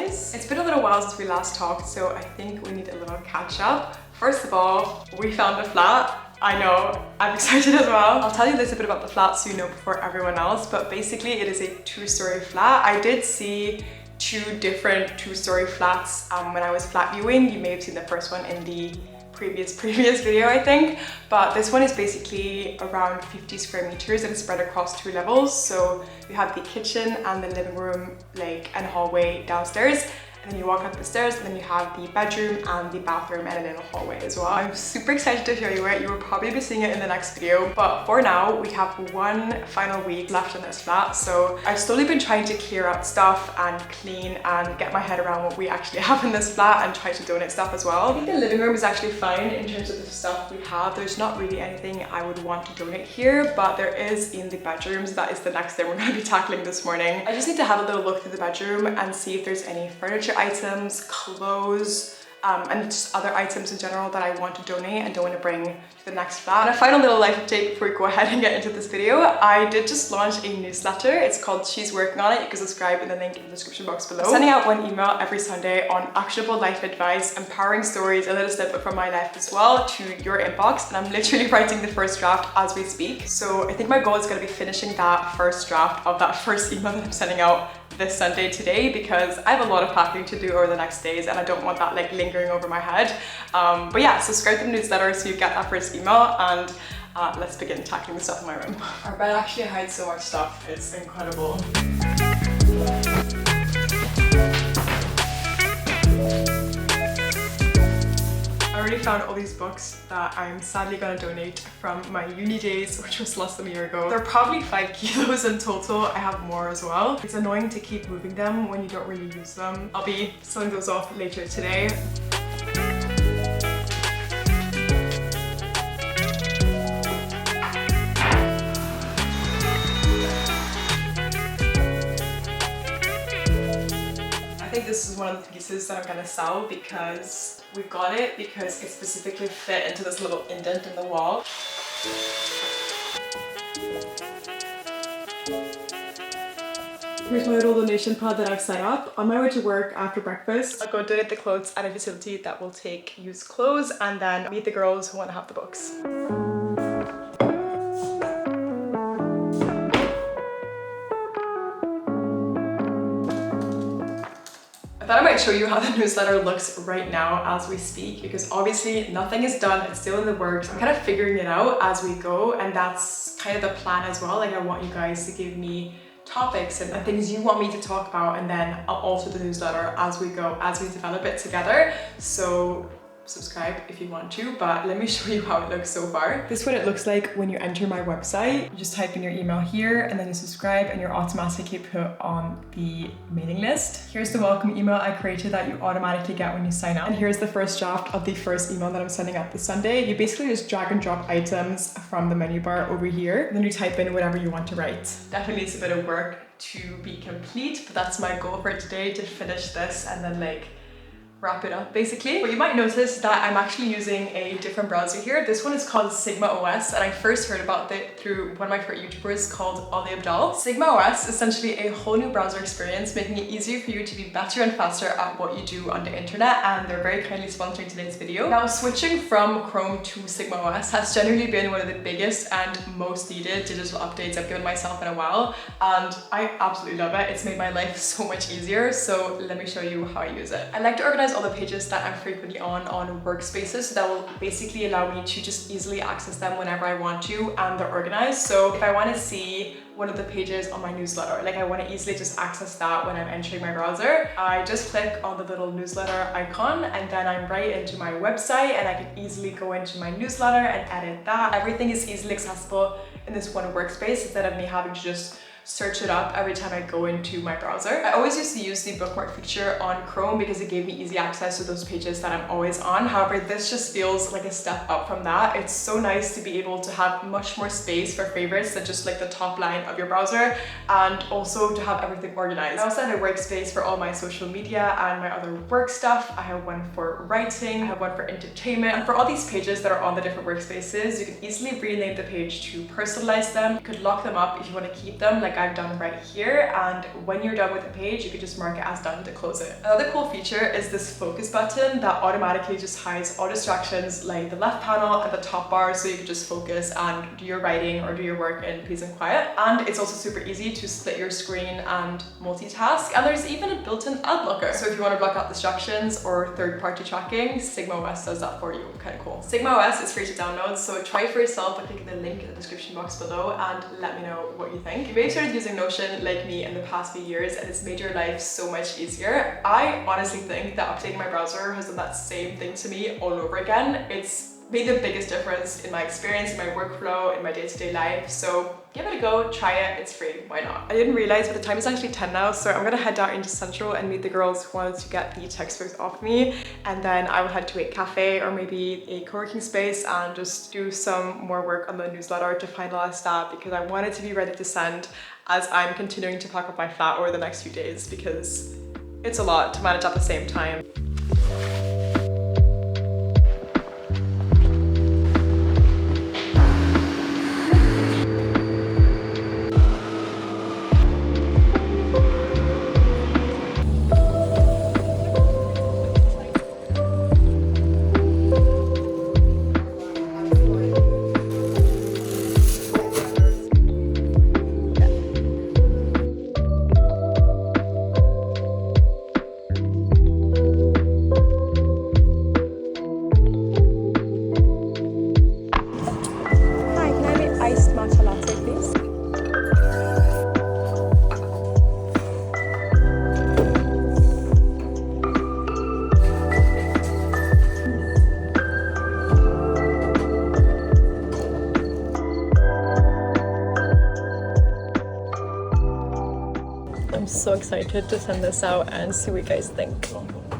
guys. It's been a little while since we last talked, so I think we need a little catch up. First of all, we found a flat. I know, I'm excited as well. I'll tell you a little bit about the flat so you know before everyone else, but basically it is a 2-story flat. I did see 2 different 2-story flats when I was flat viewing. You may have seen the first one in the previous video, I think, but this one is basically around 50 square meters and it's spread across 2 levels. So you have the kitchen and the living room, and hallway downstairs, and then you walk up the stairs and then you have the bedroom and the bathroom and a little hallway as well. I'm super excited to show you it. You will probably be seeing it in the next video, but for now we have 1 final week left in this flat. So I've slowly been trying to clear out stuff and clean and get my head around what we actually have in this flat and try to donate stuff as well. I think the living room is actually fine in terms of the stuff we have. There's not really anything I would want to donate here, but there is in the bedrooms. That is the next thing we're going to be tackling this morning. I just need to have a little look through the bedroom and see if there's any furniture items, clothes, and just other items in general that I want to donate and don't want to bring to the next flat. And a final little life update before we go ahead and get into this video. I did just launch a newsletter. It's called She's Working On It. You can subscribe in the link in the description box below. I'm sending out 1 email every Sunday on actionable life advice, empowering stories, a little snippet from my life as well to your inbox. And I'm literally writing the first draft as we speak. So I think my goal is going to be finishing that first draft of that first email that I'm sending out this Sunday today, because I have a lot of packing to do over the next days and I don't want that lingering over my head. But yeah, subscribe to the newsletter so you get that first email, and let's begin tackling the stuff in my room. Our bed actually hides so much stuff, it's incredible. I already found all these books that I'm sadly gonna donate from my uni days, which was less than a year ago. They're probably 5 kilos in total. I have more as well. It's annoying to keep moving them when you don't really use them. I'll be selling those off later today. I think this is one of the pieces that I'm gonna sell because we got it because it specifically fit into this little indent in the wall. Here's my little donation pad that I've set up. On my way to work after breakfast, I'll go donate the clothes at a facility that will take used clothes and then meet the girls who want to have the books. I thought I might show you how the newsletter looks right now as we speak, because obviously nothing is done, it's still in the works. I'm kind of figuring it out as we go, and that's kind of the plan as well. I want you guys to give me topics and things you want me to talk about, and then I'll alter the newsletter as we go, as we develop it together. So subscribe if you want to, but let me show you how it looks so far. This is what it looks like when you enter my website. You just type in your email here and then you subscribe and you're automatically put on the mailing list. Here's the welcome email I created that you automatically get when you sign up. And here's the first draft of the first email that I'm sending out this Sunday. You basically just drag and drop items from the menu bar over here, and then you type in whatever you want to write. Definitely needs a bit of work to be complete, but that's my goal for today, to finish this and then wrap it up basically. But you might notice that I'm actually using a different browser here. This one is called sigmaos, and I first heard about it through one of my favorite YouTubers called Ali Abdal. sigmaos is essentially a whole new browser experience, making it easier for you to be better and faster at what you do on the internet, and they're very kindly sponsoring today's video. Now, switching from Chrome to sigmaos has generally been one of the biggest and most needed digital updates I've given myself in a while, and I absolutely love it. It's made my life so much easier, so let me show you how I use it. I like to organize all the pages that I'm frequently on workspaces, so that will basically allow me to just easily access them whenever I want to, and they're organized. So if I want to see one of the pages on my newsletter, I want to easily just access that when I'm entering my browser, I just click on the little newsletter icon and then I'm right into my website, and I can easily go into my newsletter and edit that. Everything is easily accessible in this one workspace instead of me having to just search it up every time I go into my browser. I always used to use the bookmark feature on Chrome because it gave me easy access to those pages that I'm always on. However, this just feels like a step up from that. It's so nice to be able to have much more space for favorites than just the top line of your browser, and also to have everything organized. I also have a workspace for all my social media and my other work stuff. I have one for writing, I have one for entertainment, and for all these pages that are on the different workspaces, you can easily rename the page to personalize them. You could lock them up if you want to keep them, like I've done right here, and when you're done with the page, you can just mark it as done to close it. Another cool feature is this focus button that automatically just hides all distractions like the left panel and the top bar, so you can just focus and do your writing or do your work in peace and quiet. And it's also super easy to split your screen and multitask, and there's even a built-in ad blocker. So if you want to block out distractions or third-party tracking, sigmaos does that for you. Kind of cool. sigmaos is free to download, so try for yourself by clicking the link in the description box below and let me know what you think. You may have started using Notion like me in the past few years and it's made your life so much easier. I honestly think that updating my browser has done that same thing to me all over again. It's made the biggest difference in my experience, in my workflow, in my day-to-day life. So give it a go, try it, it's free, why not? I didn't realize, but the time is actually 10 now, so I'm gonna head down into Central and meet the girls who wanted to get the textbooks off me, and then I will head to a cafe or maybe a co-working space and just do some more work on the newsletter to finalize that, because I want it to be ready to send as I'm continuing to pack up my flat over the next few days, because it's a lot to manage at the same time. I'm so excited to send this out and see what you guys think.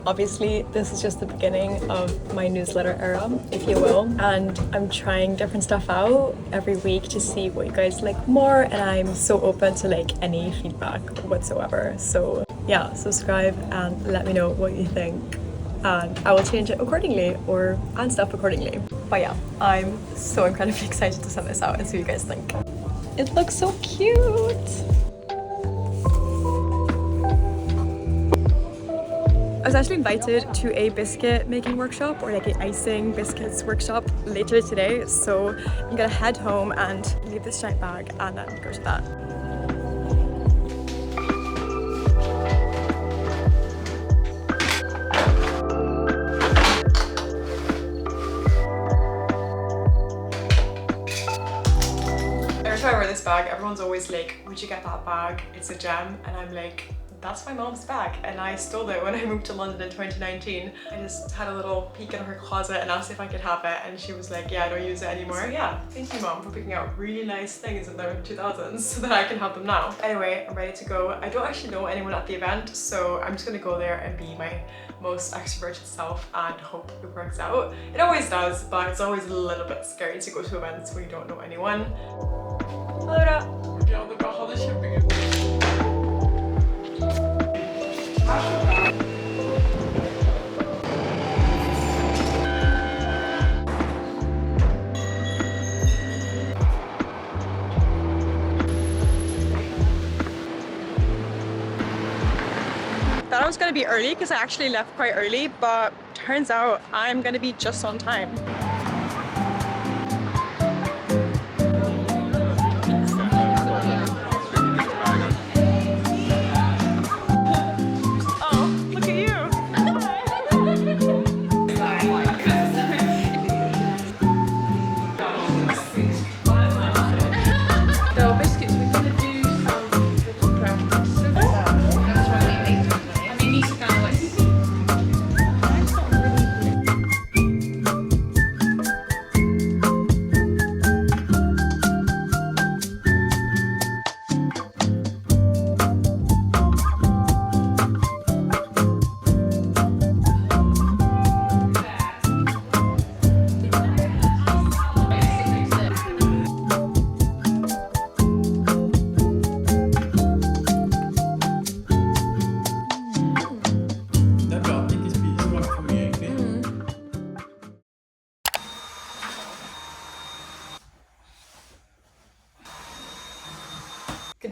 Obviously, this is just the beginning of my newsletter era, if you will, and I'm trying different stuff out every week to see what you guys like more, and I'm so open to like any feedback whatsoever. So yeah, subscribe and let me know what you think, and I will change it accordingly or add stuff accordingly. But yeah, I'm so incredibly excited to send this out and see what you guys think. It looks so cute! I was actually invited to a biscuit making workshop, or like an icing biscuits workshop later today, so I'm gonna head home and leave this giant bag and then go to that. Every time I wear this bag, everyone's always like, where'd you get that bag? It's a gem. And I'm like, that's my mom's bag, and I stole it when I moved to London in 2019. I just had a little peek in her closet and asked if I could have it, and she was like, yeah, I don't use it anymore. So yeah, thank you mom for picking out really nice things in the 2000s so that I can have them now. Anyway, I'm ready to go. I don't actually know anyone at the event, so I'm just gonna go there and be my most extroverted self and hope it works out. It always does, but it's always a little bit scary to go to events where you don't know anyone. Thought I was gonna be early because I actually left quite early, but turns out I'm gonna be just on time.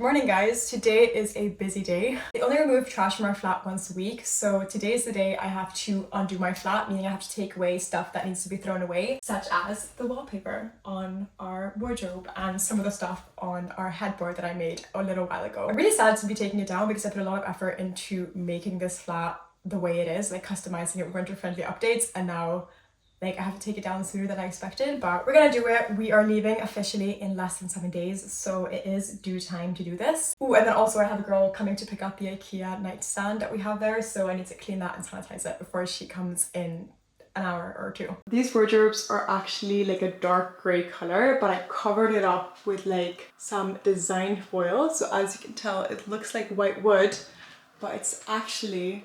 morning guys. Today is a busy day. They only remove trash from our flat once a week, so today is the day I have to undo my flat, meaning I have to take away stuff that needs to be thrown away, such as the wallpaper on our wardrobe and some of the stuff on our headboard that I made a little while ago. I'm really sad to be taking it down because I put a lot of effort into making this flat the way it is, like customizing it with winter-friendly updates, and now I have to take it down sooner than I expected, but we're gonna do it. We are leaving officially in less than 7 days, so it is due time to do this. Oh, and then also I have a girl coming to pick up the IKEA nightstand that we have there, so I need to clean that and sanitize it before she comes in an hour or two. These wardrobes are actually like a dark grey colour, but I covered it up with like some design foil, so as you can tell it looks like white wood, but it's actually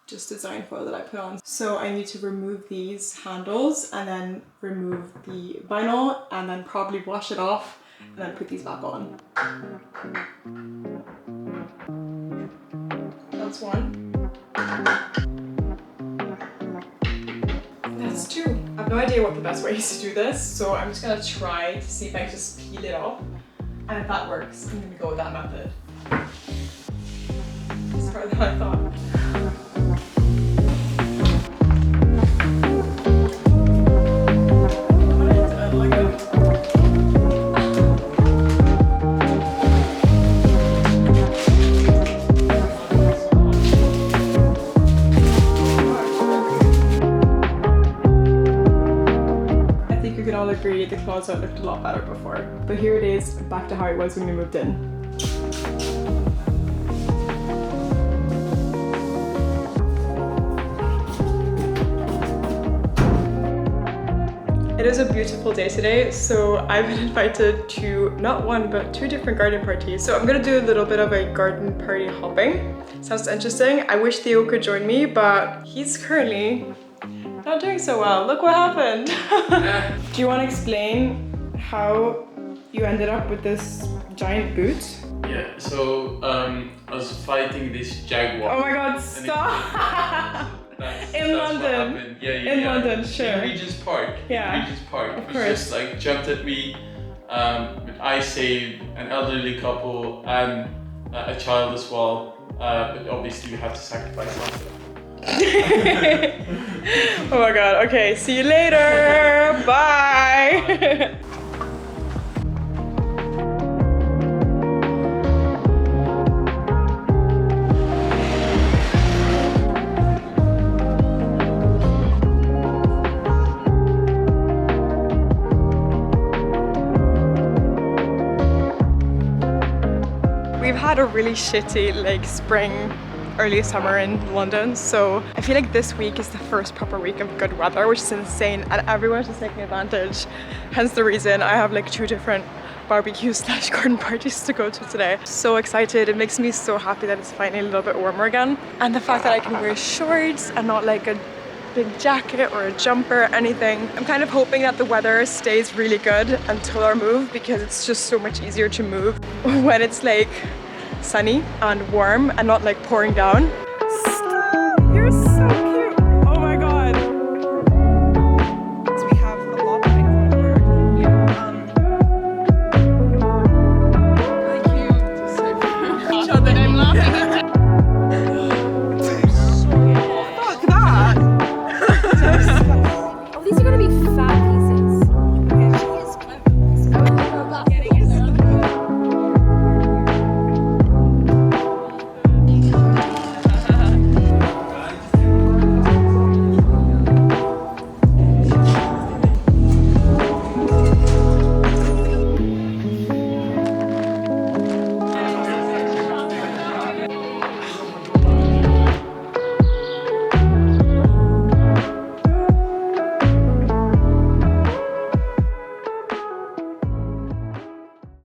just design foil that I put on. So I need to remove these handles and then remove the vinyl and then probably wash it off and then put these back on. That's one. That's two. I have no idea what the best way is to do this, so I'm just gonna try to see if I can just peel it off. And if that works, I'm gonna go with that method. It's harder than I thought. Agree the closet looked a lot better before, but here it is back to how it was when we moved in. It is a beautiful day today, so I've been invited to not one but 2 different garden parties. So I'm gonna do a little bit of a garden party hopping. Sounds interesting. I wish Theo could join me, but he's currently not doing so well. Look what happened. Do you want to explain how you ended up with this giant boot? Yeah, so I was fighting this jaguar. Oh my god, stop! In London. Yeah. London, sure. In Regent's Park. Yeah. Regent's Park. Of He course. just like jumped at me. But I saved an elderly couple and a child as well. But obviously we have to sacrifice something. Oh my god, okay, see you later! Bye! We've had a really shitty spring, early summer in London, so I feel like this week is the first proper week of good weather, which is insane, and everyone's just taking advantage. Hence the reason I have 2 different barbecue/garden parties to go to today. So excited. It makes me so happy that it's finally a little bit warmer again, and the fact that I can wear shorts and not a big jacket or a jumper or anything. I'm kind of hoping that the weather stays really good until our move, because it's just so much easier to move when it's sunny and warm and not pouring down.